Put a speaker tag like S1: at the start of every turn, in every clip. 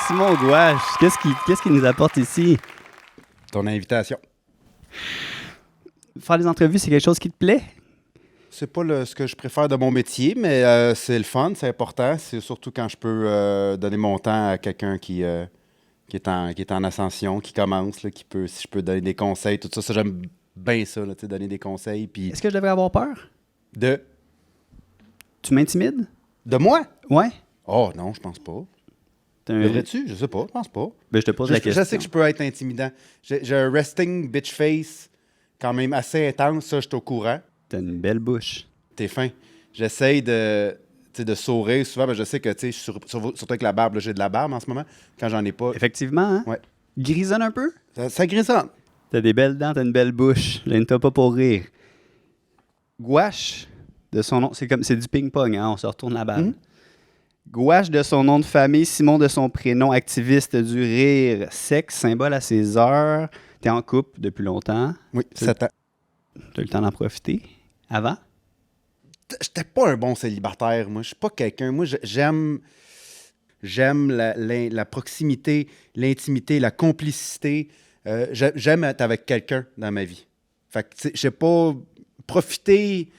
S1: Simon Gouache, qu'est-ce qu'il nous apporte ici?
S2: Ton invitation.
S1: Faire des entrevues, c'est quelque chose qui te plaît?
S2: C'est pas ce que je préfère de mon métier, mais c'est le fun, c'est important. C'est surtout quand je peux donner mon temps à quelqu'un qui est en ascension, qui commence, là, si je peux donner des conseils, tout ça. Ça, j'aime bien ça, là, donner des conseils. Puis
S1: Est-ce que je devrais avoir peur?
S2: de
S1: Tu m'intimides?
S2: De moi?
S1: Ouais.
S2: Oh non, je pense pas. Devrais-tu? Je sais pas, je pense pas.
S1: Ben, je te pose la question.
S2: Je sais que je peux être intimidant. J'ai un resting bitch face quand même assez intense, ça, je suis au courant.
S1: T'as une belle bouche.
S2: T'es fin. J'essaye de sourire souvent, mais je sais que, tu sais, surtout avec la barbe, là, j'ai de la barbe en ce moment, quand j'en ai pas.
S1: Effectivement, hein?
S2: Ouais.
S1: Grisonne un peu?
S2: Ça grisonne.
S1: T'as des belles dents, t'as une belle bouche. Gêne-toi pas pour rire. Gouache, de son nom, c'est du ping-pong, hein? On se retourne la balle. Gouache de son nom de famille, Simon de son prénom, activiste du rire, sexe, symbole à ses heures. T'es en couple depuis longtemps.
S2: Oui, 7 ans.
S1: T'as eu le temps d'en profiter. Avant?
S2: J'étais pas un bon célibataire, moi. Je suis pas quelqu'un. Moi, j'aime la proximité, l'intimité, la complicité. J'aime être avec quelqu'un dans ma vie. Fait que, tu sais, je sais pas, profiter.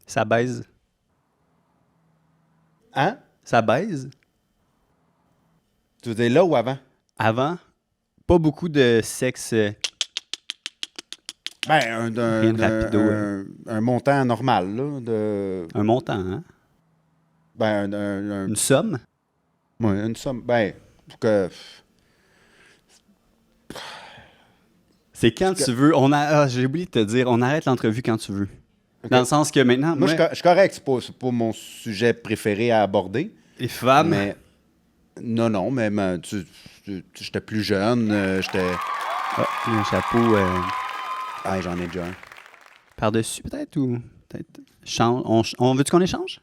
S1: Ça baise.
S2: Hein?
S1: Ça baise.
S2: Tu veux dire là ou avant?
S1: Avant, pas beaucoup de sexe.
S2: Ben,
S1: Rien de rapido,
S2: un montant normal, là.
S1: Un montant, hein?
S2: Ben,
S1: Une somme.
S2: ouais, une somme. Ben, pour que.
S1: C'est quand tu veux. J'ai oublié de te dire, on arrête l'entrevue quand tu veux.
S2: Ok.
S1: Dans le sens que maintenant,
S2: Moi, je suis correct, c'est pas mon sujet préféré à aborder.
S1: les femmes.
S2: Mais. Non, mais j'étais plus jeune, j'étais.
S1: Ah, un chapeau
S2: Ah, j'en ai déjà un.
S1: par-dessus, peut-être, ou peut-être. On veut-tu qu'on échange?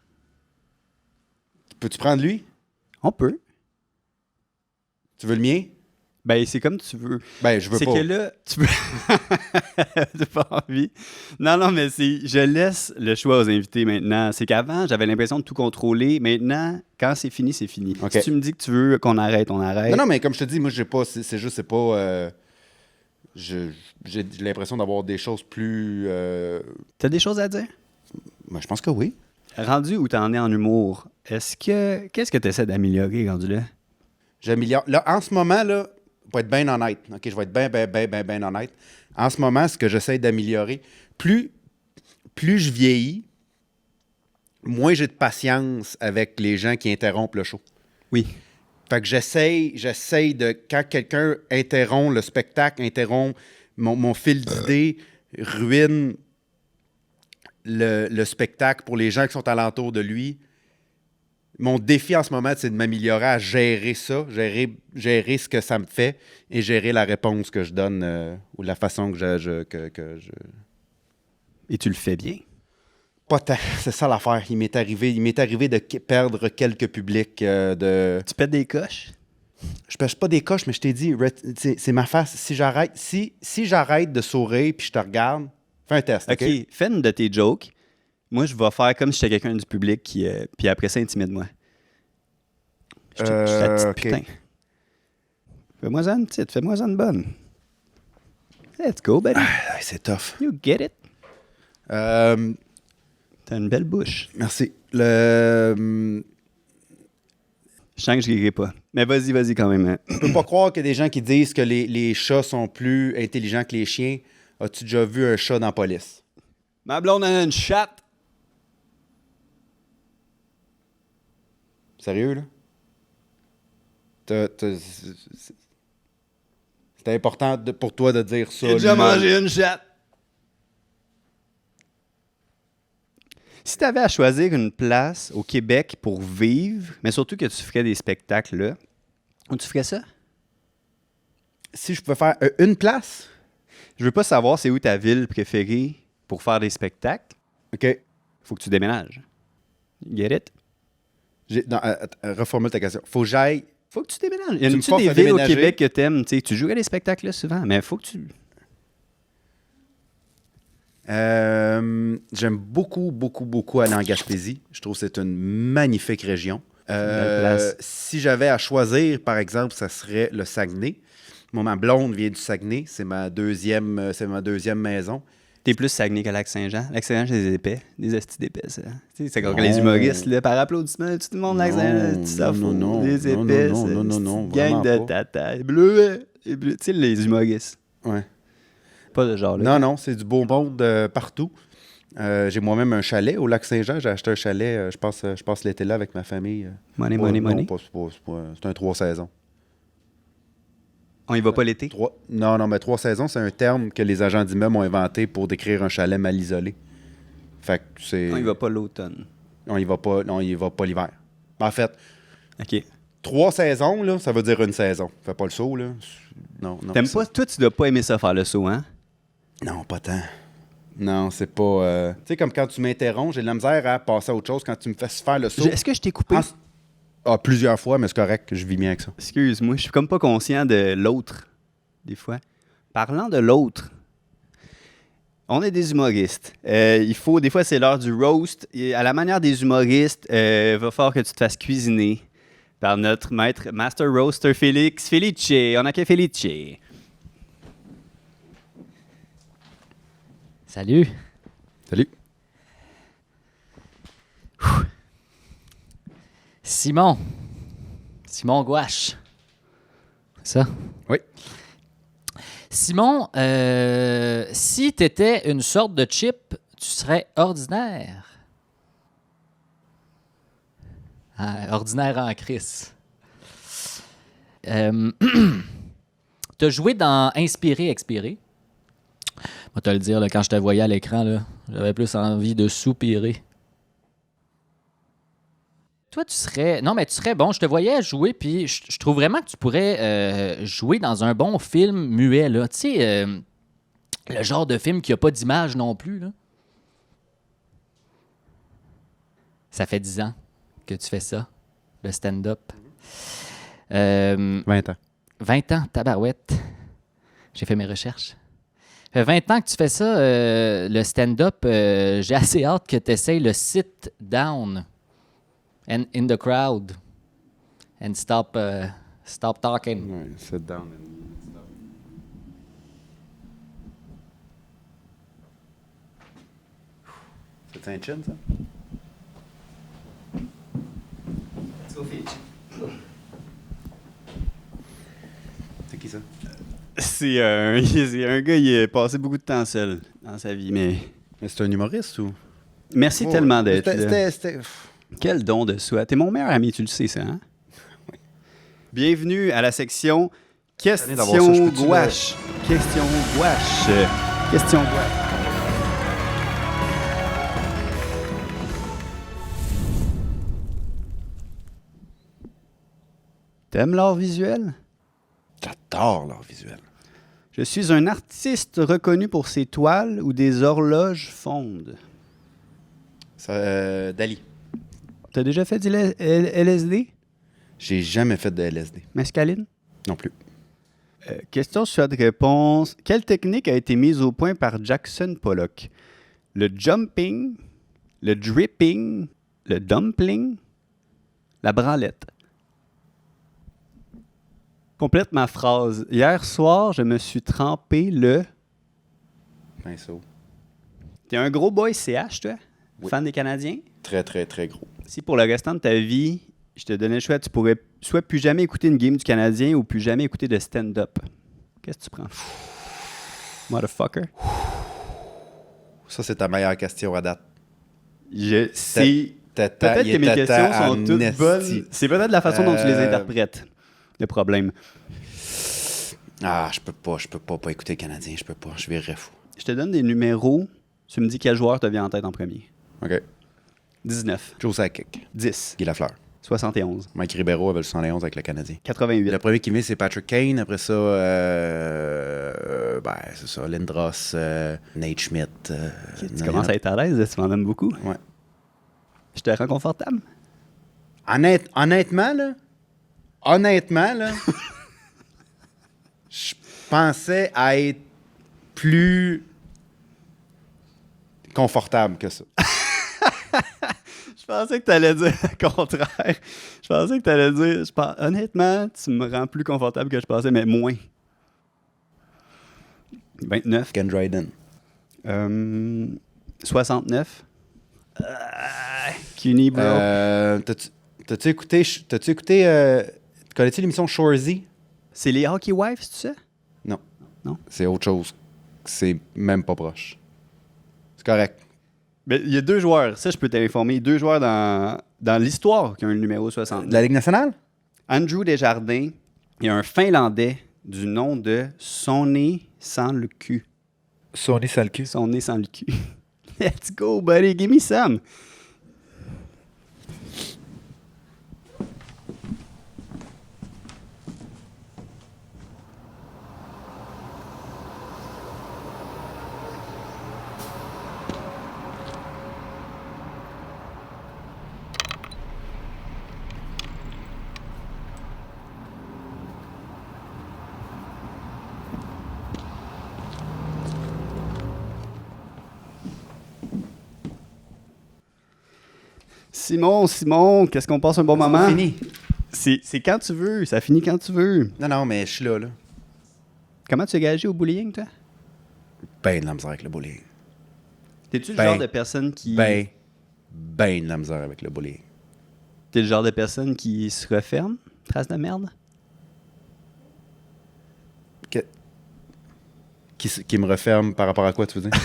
S2: Peux-tu prendre lui?
S1: On peut.
S2: Tu veux le mien?
S1: Ben, c'est comme tu veux.
S2: Ben, je veux
S1: C'est
S2: pas.
S1: que là, tu peux. T'as pas envie. Non, mais je laisse le choix aux invités maintenant. C'est qu'avant, j'avais l'impression de tout contrôler. Maintenant, quand c'est fini, c'est fini.
S2: OK.
S1: Si tu me dis que tu veux qu'on arrête, on arrête.
S2: Non, mais comme je te dis, moi, j'ai pas. C'est pas. J'ai l'impression d'avoir des choses plus.
S1: T'as des choses à dire?
S2: Ben, je pense que oui.
S1: Rendu où t'en es en humour, qu'est-ce que tu essaies d'améliorer, rendu là?
S2: J'améliore. Là, en ce moment, là, pour être bien honnête, OK, je vais être bien honnête. En ce moment, ce que j'essaie d'améliorer, plus je vieillis, moins j'ai de patience avec les gens qui interrompent le show.
S1: Oui.
S2: Fait que j'essaie de, quand quelqu'un interrompt le spectacle, interrompt mon fil d'idée, ruine le spectacle pour les gens qui sont alentour de lui. Mon défi en ce moment, c'est de m'améliorer à gérer ça, gérer ce que ça me fait et gérer la réponse que je donne ou la façon que je...
S1: Et tu le fais bien.
S2: Pas tant, c'est ça l'affaire. Il m'est arrivé de perdre quelques publics de...
S1: Tu pètes des coches?
S2: Je pêche pas des coches, mais je t'ai dit, c'est ma face. Si j'arrête de sourire puis je te regarde, fais un test, OK?
S1: Fais une de tes jokes. Moi, je vais faire comme si j'étais quelqu'un du public puis après ça, intimide-moi. Je suis la petite
S2: OK.
S1: putain. Fais-moi ça une petite, fais-moi ça une bonne. Let's go, buddy.
S2: Ah, c'est tough.
S1: You get it? T'as une belle bouche.
S2: Merci.
S1: Je sens que je rirai pas. Mais vas-y quand même. Hein.
S2: Je peux pas croire qu'il y a des gens qui disent que les chats sont plus intelligents que les chiens. As-tu déjà vu un chat dans la police?
S1: Ma blonde a une chatte.
S2: Sérieux, là? C'était important pour toi de dire ça.
S1: J'ai déjà
S2: là.
S1: mangé une chatte. Si tu avais à choisir une place au Québec pour vivre, mais surtout que tu ferais des spectacles là, où tu ferais ça?
S2: Si je pouvais faire une place?
S1: Je veux pas savoir c'est où ta ville préférée pour faire des spectacles.
S2: OK.
S1: Faut que tu déménages. Get it?
S2: Reformule ta question. Faut que j'aille...
S1: Faut que tu déménages. Il y a
S2: Tu
S1: une
S2: me forces
S1: des
S2: à
S1: villes au
S2: déménager?
S1: Québec que t'aimes. Tu joues à des spectacles là souvent, mais faut que tu...
S2: J'aime beaucoup aller en Gaspésie. Je trouve que c'est une magnifique région.
S1: belle place.
S2: Si j'avais à choisir, par exemple, ça serait le Saguenay. Moi, ma blonde vient du Saguenay. C'est ma deuxième maison.
S1: T'es plus Saguenay que Lac-Saint-Jean. Lac-Saint-Jean, c'est des épais. Des hosties d'épais, ça. Tu sais, c'est comme
S2: Non.
S1: les humoristes, là, par applaudissement, tout le monde, Lac-Saint-Jean, tu s'en fous.
S2: non,
S1: Des
S2: non,
S1: épais,
S2: non,
S1: ça.
S2: non, non, non,
S1: Gang
S2: vraiment
S1: de
S2: pas.
S1: tata. Bleu, et bleu. Tu sais, les humoristes.
S2: Ouais.
S1: Pas de genre, là.
S2: Non, c'est du beau monde partout. J'ai moi-même un chalet au Lac-Saint-Jean. J'ai acheté un chalet. Je passe l'été là avec ma famille.
S1: Money.
S2: C'est un 3 saisons.
S1: On y va pas l'été?
S2: Non, mais 3 saisons, c'est un terme que les agents d'immeubles ont inventé pour décrire un chalet mal isolé. Fait que c'est...
S1: On y va pas l'automne.
S2: On y va pas l'hiver. En fait,
S1: OK.
S2: 3 saisons, là, ça veut dire une saison. Fais pas le saut, là. Non.
S1: T'aimes pas... Toi, tu dois pas aimer ça faire le saut, hein?
S2: Non, pas tant. Non, c'est pas... Tu sais, comme quand tu m'interromps, j'ai de la misère à passer à autre chose quand tu me fais faire le saut.
S1: Est-ce que je t'ai coupé?
S2: Plusieurs fois, mais c'est correct, je vis bien avec ça.
S1: Excuse-moi, je suis comme pas conscient de l'autre, des fois. Parlant de l'autre, on est des humoristes. Des fois, c'est l'heure du roast. Et à la manière des humoristes, va falloir que tu te fasses cuisiner par notre master roaster Félix Felice. On a que Felice.
S3: Salut.
S2: Salut.
S3: Simon Gouache. C'est ça?
S2: Oui.
S3: Simon, si tu étais une sorte de chip, tu serais ordinaire. Ordinaire en crise. Tu as joué dans Inspirer, Expirer. Moi, te le dire, là, quand je te voyais à l'écran, là, j'avais plus envie de soupirer. Toi, tu serais bon. Je te voyais jouer, puis je trouve vraiment que tu pourrais jouer dans un bon film muet, là. Tu sais, le genre de film qui n'a pas d'image non plus, là. Ça fait 10 ans que tu fais ça, le stand-up.
S2: 20 ans.
S3: 20 ans, tabarouette. J'ai fait mes recherches. Ça fait 20 ans que tu fais ça, le stand-up. J'ai assez hâte que tu essayes le sit-down. And in the crowd. And stop talking.
S2: Ouais, sit down and stop. C'est un chin, ça? C'est qui ça?
S1: C'est un gars, il a passé beaucoup de temps seul dans sa vie, mais...
S2: Mais c'est un humoriste ou?
S1: Merci tellement d'être là.
S2: C'était...
S1: Quel don de soi. T'es mon meilleur ami, tu le sais, ça, hein?
S2: Oui.
S1: Bienvenue à la section
S2: Allez, d'avoir ça, je
S1: Question
S2: peux-tu
S1: gouache. Question gouache. Question gouache. T'aimes l'art visuel?
S2: J'adore l'art visuel.
S1: Je suis un artiste reconnu pour ses toiles où des horloges fondent.
S2: Dali.
S1: T'as déjà fait du LSD?
S2: J'ai jamais fait de LSD.
S1: Mescaline?
S2: Non plus.
S1: Question sur de réponse. Quelle technique a été mise au point par Jackson Pollock? Le jumping, le dripping, le dumpling, la branlette. Complète ma phrase. Hier soir, je me suis trempé le...
S2: Pinceau.
S1: T'es un gros boy CH, toi?
S2: Oui.
S1: Fan des Canadiens?
S2: Très, très, très gros.
S1: Si pour le restant de ta vie, je te donnais le choix, tu pourrais soit plus jamais écouter une game du Canadien ou plus jamais écouter de stand-up. Qu'est-ce que tu prends? Motherfucker.
S2: Ça, c'est ta meilleure question à date.
S1: Je sais. Peut-être que mes questions sont toutes bonnes. C'est peut-être la façon dont tu les interprètes. Le problème.
S2: Ah, je peux pas écouter les Canadiens, je peux pas, je virerais fou.
S1: Je te donne des numéros. Tu me dis quel joueur te vient en tête en premier.
S2: OK.
S1: 19.
S2: Joe Sakic.
S1: 10.
S2: Guy Lafleur.
S1: 71.
S2: Mike Ribeiro avait le 71 avec le Canadien.
S1: 88.
S2: Le premier qui met, c'est Patrick Kane. Après ça, c'est ça, Lindros, Nate Schmidt.
S1: Tu commences à être à l'aise, tu m'en donnes beaucoup.
S2: Ouais.
S1: Je te rends confortable.
S2: Honnêtement, là, je pensais à être plus confortable que ça.
S1: Je Je pensais que tu allais dire le contraire. Je pensais que tu allais dire, honnêtement, tu me rends plus confortable que je pensais, mais moins. 29.
S2: Ken Dryden.
S1: 69. Cuny, bro.
S2: T'as-tu écouté... connais-tu l'émission Shoresy?
S1: C'est les Hockey Wives, tu sais?
S2: Non.
S1: Non?
S2: C'est autre chose. C'est même pas proche. C'est correct.
S1: Mais il y a 2 joueurs, ça je peux t'informer, 2 joueurs dans l'histoire qui ont le numéro 69.
S2: De la Ligue nationale?
S1: Andrew Desjardins et un Finlandais du nom de Sonné sans le cul.
S4: Sonny sans le cul.
S1: Sonné sans le cul. Let's go, buddy, give me some. Simon, qu'est-ce qu'on passe un bon moment?
S2: Fini.
S1: C'est quand tu veux, ça finit quand tu veux.
S2: Non, mais je suis là.
S1: Comment tu es gagé au bullying, toi?
S2: Ben de la misère avec le bullying.
S1: T'es-tu le
S2: Ben.
S1: genre de personne qui...
S2: Ben de la misère avec le bullying.
S1: T'es le genre de personne qui se referme? Trace de merde?
S2: Qui me referme par rapport à quoi, tu veux dire?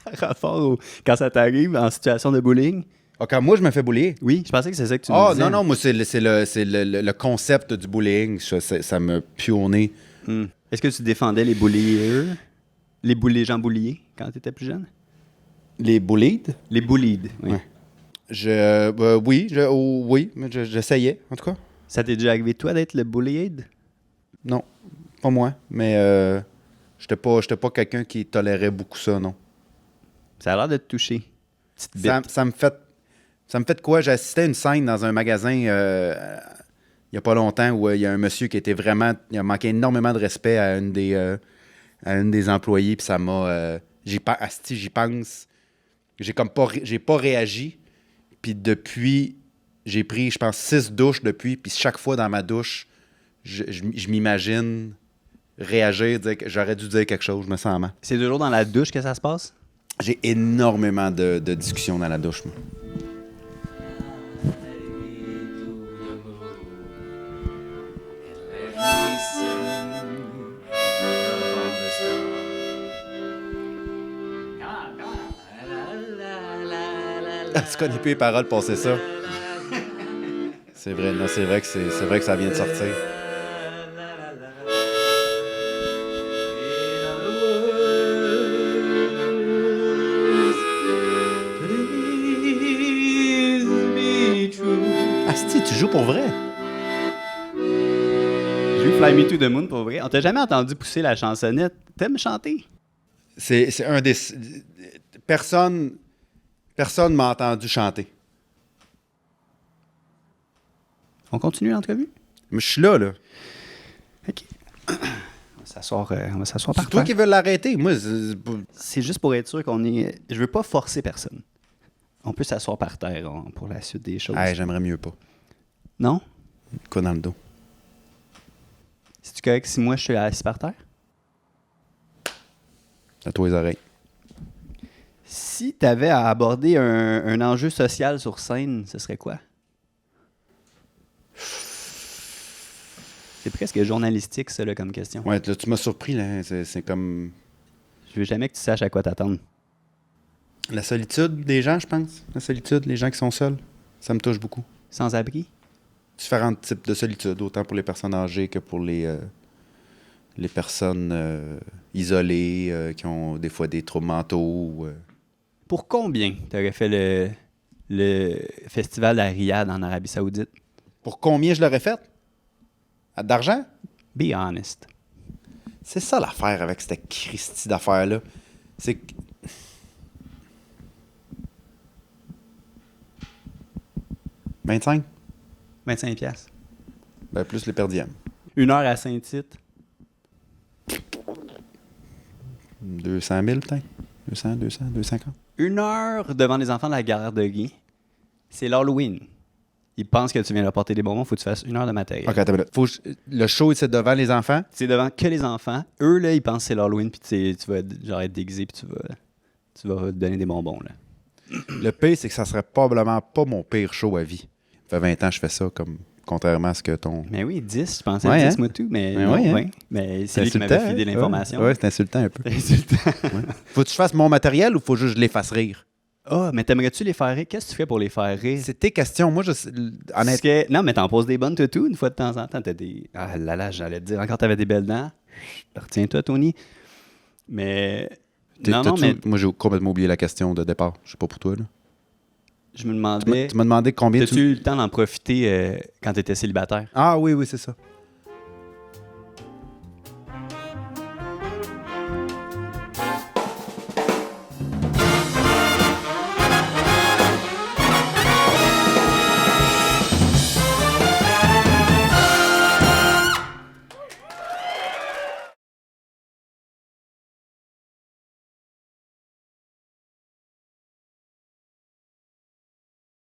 S1: Par rapport au... Quand ça t'arrive en situation de bullying?
S2: Ah, quand moi, je me fais bullier.
S1: Oui, je pensais que c'est ça que tu me
S2: Ah,
S1: disais.
S2: non, moi, c'est le concept du bullying. Ça me pue au nez.
S1: Est-ce que tu défendais les bulliers? Les gens bulliés quand t'étais plus jeune?
S2: Les bullied?
S1: Les bullied, oui.
S2: Ouais. Oui, mais j'essayais, en tout cas.
S1: Ça t'est déjà arrivé, toi, d'être le bullied?
S2: Non, pas moi, mais j'étais pas quelqu'un qui tolérait beaucoup ça, non.
S1: Ça a l'air de te toucher. Petite bite.
S2: Ça me fait de quoi? J'ai assisté à une scène dans un magasin il y a pas longtemps où il y a un monsieur qui était vraiment... Il a manqué énormément de respect à une des employées, puis ça m'a... j'y pense. J'ai pas réagi, puis depuis, j'ai pris, je pense, 6 douches depuis, puis chaque fois dans ma douche, je m'imagine réagir, dire que j'aurais dû dire quelque chose, je me sens mal.
S1: C'est toujours dans la douche que ça se passe?
S2: J'ai énormément de discussions dans la douche, moi. Tu connais plus les paroles pour passer ça. C'est vrai, non, c'est vrai que ça vient de sortir. Asti, tu joues pour vrai?
S1: J'ai eu Fly Me to the Moon pour vrai. On t'a jamais entendu pousser la chansonnette. T'aimes chanter?
S2: C'est un des... Personne m'a entendu chanter.
S1: On continue l'entrevue?
S2: Mais je suis là.
S1: OK. On va s'asseoir par
S2: C'est toi
S1: terre.
S2: qui veux l'arrêter. Moi,
S1: C'est juste pour être sûr qu'on est... Je veux pas forcer personne. On peut s'asseoir par terre pour la suite des choses.
S2: hey, j'aimerais mieux pas.
S1: Non?
S2: Quoi dans le dos?
S1: C'est-tu correct si moi je suis assis par terre?
S2: À toi les oreilles.
S1: Si tu avais à aborder un enjeu social sur scène, ce serait quoi? C'est presque journalistique, ça, là, comme question.
S2: Ouais, là, tu m'as surpris, là. C'est comme...
S1: Je veux jamais que tu saches à quoi t'attendre.
S2: La solitude des gens, je pense. La solitude, les gens qui sont seuls. Ça me touche beaucoup.
S1: Sans-abri?
S2: Différents types de solitude, autant pour les personnes âgées que pour les personnes isolées, qui ont des fois des troubles mentaux.
S1: Pour combien tu aurais fait le festival à Riyad en Arabie Saoudite?
S2: Pour combien je l'aurais fait? D'argent?
S1: Be honest.
S2: C'est ça l'affaire avec cette Christie d'affaires-là. C'est que... 25?
S1: 25 piastres.
S2: Ben, plus les perdièmes.
S1: 1 heure à Saint-Tite.
S2: 200 000 peut-être? 200, 250?
S1: 1 heure devant les enfants de la garderie. C'est l'Halloween. Ils pensent que tu viens leur porter des bonbons, il faut que tu fasses 1 heure de matériel.
S2: OK, attends une minute. Le show, c'est devant les enfants?
S1: C'est devant que les enfants. Eux, là, ils pensent que c'est l'Halloween, puis tu vas être déguisé, puis tu vas donner des bonbons, là.
S2: Le pire, c'est que ça serait probablement pas mon pire show à vie. Ça fait 20 ans que je fais ça, comme contrairement à ce que ton...
S1: Mais oui, 10, je pensais
S2: Ouais,
S1: 10,
S2: hein?
S1: moi tout, mais
S2: Mais
S1: non,
S2: ouais, hein?
S1: ouais. Mais c'est lui qui m'avait filé l'information.
S2: Ouais, c'est insultant un peu.
S1: C'est insultant.
S2: Faut que je fasse mon matériel ou faut juste que je les fasse rire?
S1: Ah, mais t'aimerais-tu les faire rire? Qu'est-ce que tu fais pour les faire rire?
S2: C'est tes questions. Moi, honnêtement...
S1: Non, mais t'en poses des bonnes, toi, tout. Une fois de temps en temps, t'as des... Ah là là, j'allais te dire, encore t'avais des belles dents. Retiens-toi, Tony. Mais... Non, mais
S2: Moi, j'ai complètement oublié la question de départ. Je sais pas pour toi, là.
S1: je me demandais...
S2: Tu m'as demandé combien
S1: T'as-tu eu le temps d'en profiter quand t'étais célibataire?
S2: Ah oui, c'est ça.